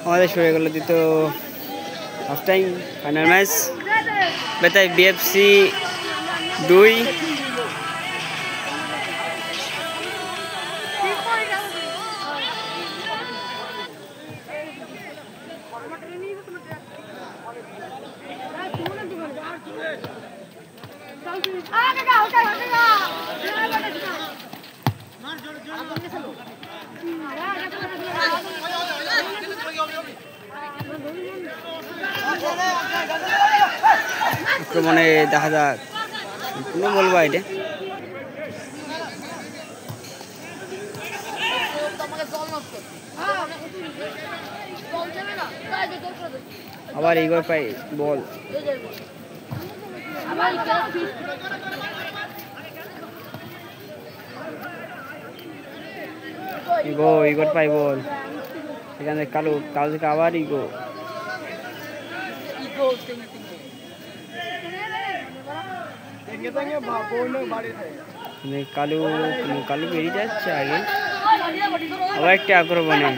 আমাদের শুরু হয়ে গেল দ্বিতীয় হাফ টাইম ফাইনাল ম্যাচ বেতাই বিএফসি 2 আক্রমণে দেখা যাক কোনো বলবো এটা আবার ইগর পাই বল ইগর পাই বল এখানে কালু থেকে আবার ইগো কালু বেরিয়ে যাচ্ছে আগে আবার একটা আক্রমণে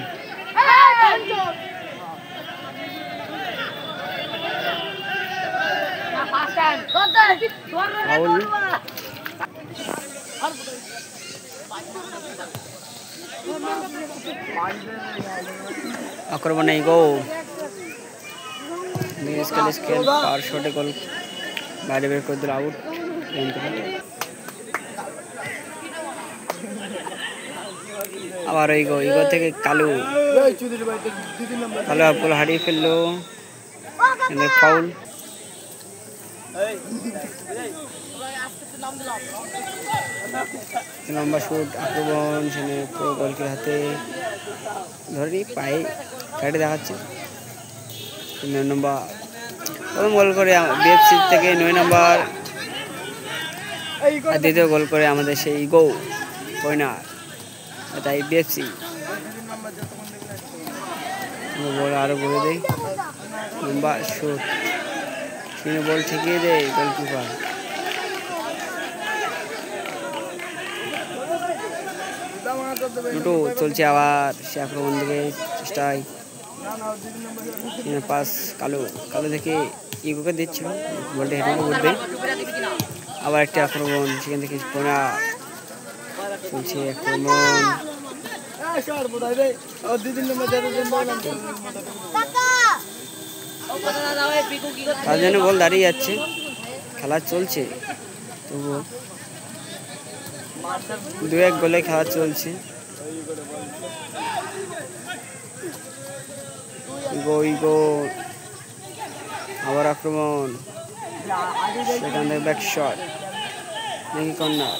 আক্রমণে ইগো পাওয়ার শটে গোল বাইরে বের করে দিল আউট আবার ইগো থেকে কালু বল হারিয়ে ফেললো ফাউল লম্বা শুট আক্রমণ সেখানে পুরো গোলকির হাতে ধরেনি পায়ে সাইডে দেখাচ্ছে 9 নম্বর প্রথম গোল করে বিএফসি থেকে 9 নম্বর আর দ্বিতীয় গোল করে আমাদের সেই ইগো উইনার তাই বিএফসি বল আরো বলে দেয় লম্বা শুট তিনি বল ঠেকিয়ে দেয় গোলকিপার দুটো চলছে আবার সে আক্রমণ দিকে চেষ্টায় পাস কালো থেকে ইগোকে দিচ্ছিল বলটা হেঁটে উঠবে আবার একটা আক্রমণ সেখান থেকে চলছে আক্রমণ তার জন্য বল দাঁড়িয়ে যাচ্ছে খেলা চলছে তবুও 2-1 গোলে খেলা চলছে ইগো আবার আক্রমণ সেখান থেকে ব্যাক শট নাকি কর্নার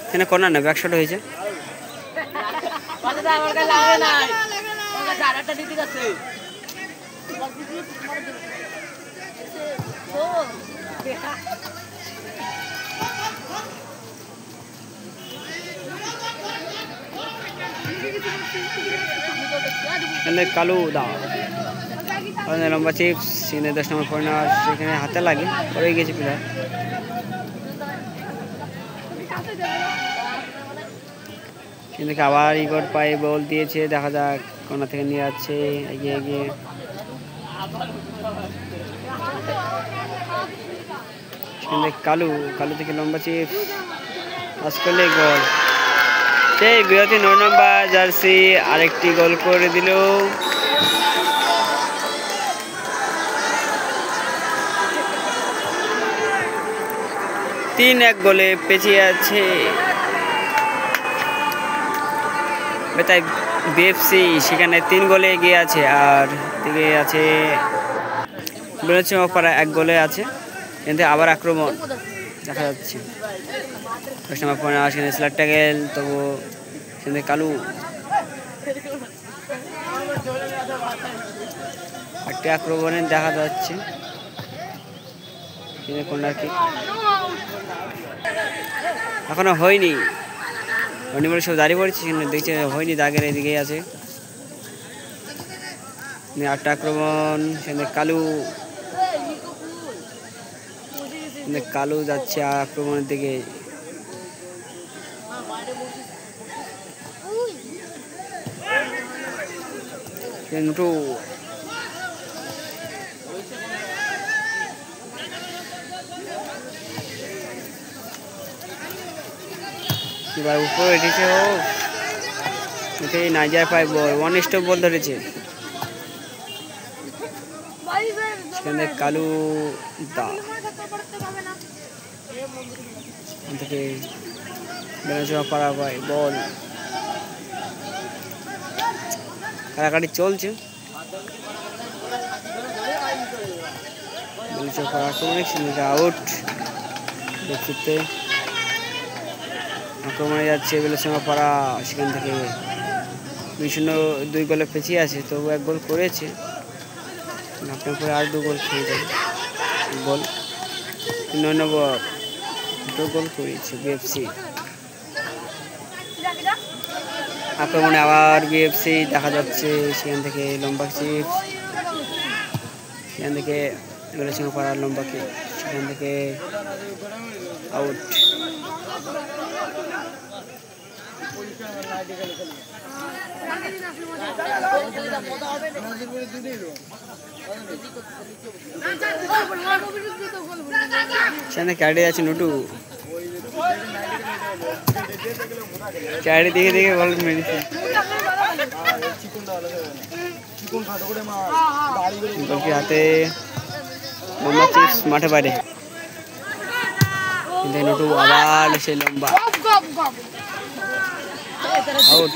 এখানে কর্নার না ব্যাক শট হয়েছে কালু লম্বা চিপস সেখানে 10 নম্বর কর্নার সেখানে হাতে লাগে পড়ে গেছে প্লেয়ার কিন্তু আবার ইগোর পায়ে বল দিয়েছে দেখা যাক কোনা থেকে নিয়ে যাচ্ছে এগিয়ে কালু থেকে লম্বা চিপস পাস করলে গোল সেই বিরতি 9 নম্বর জার্সি আরেকটি গোল করে দিল তিন 1 গোলে পেছিয়ে আছে তাই বিএফসি সেখানে 3 গোলে এগিয়ে আছে আর দিকে আছে বেলুচিমাপাড়া 1 গোলে আছে কিন্তু আবার আক্রমণ দেখা যাচ্ছে সেখানে স্লাট ট্যাকেল তবু সেখানে কালু একটা আক্রমণে দেখা যাচ্ছে কর্নার কিক এখনো হয়নি বলে সব দাঁড়িয়ে পড়েছে দেখছে হয়নি দাগের এদিকেই আছে আটটা আক্রমণ সেখানে কালু যাচ্ছে আক্রমণের দিকে নুটু এবার উপরে উঠেছে ও উঠে নাইজার পাই বল ওয়ান স্টপ বল ধরেছে সেখানে কালু দা থেকে বেনাচুয়া পাড়া পায় বল কাটাকাটি চলছে আউট দেখতে আক্রমণে যাচ্ছে বেলুসঙ্গা পাড়া সেখান থেকে 2-2 গোলে পেছিয়ে আছে তবু 1 গোল করেছে আপনার পরে আর 2 গোল খেয়ে যাবে গোল 9 নম্বর 2 গোল করেছে বিএফসি আক্রমণে আবার বিএফসি দেখা যাচ্ছে সেখান থেকে লম্বা চিপ সেখান থেকে বেলুসঙ্গা পাড়ার লম্বা কিক সেখান থেকে আউট সেখানে ক্যাডে আছে নুটু ক্যাডে দেখে দেখে বল মেরেছে গোলকি হাতে লম্বা চিপস মাঠে বাইরে নুটু আবার সেই লম্বা আউট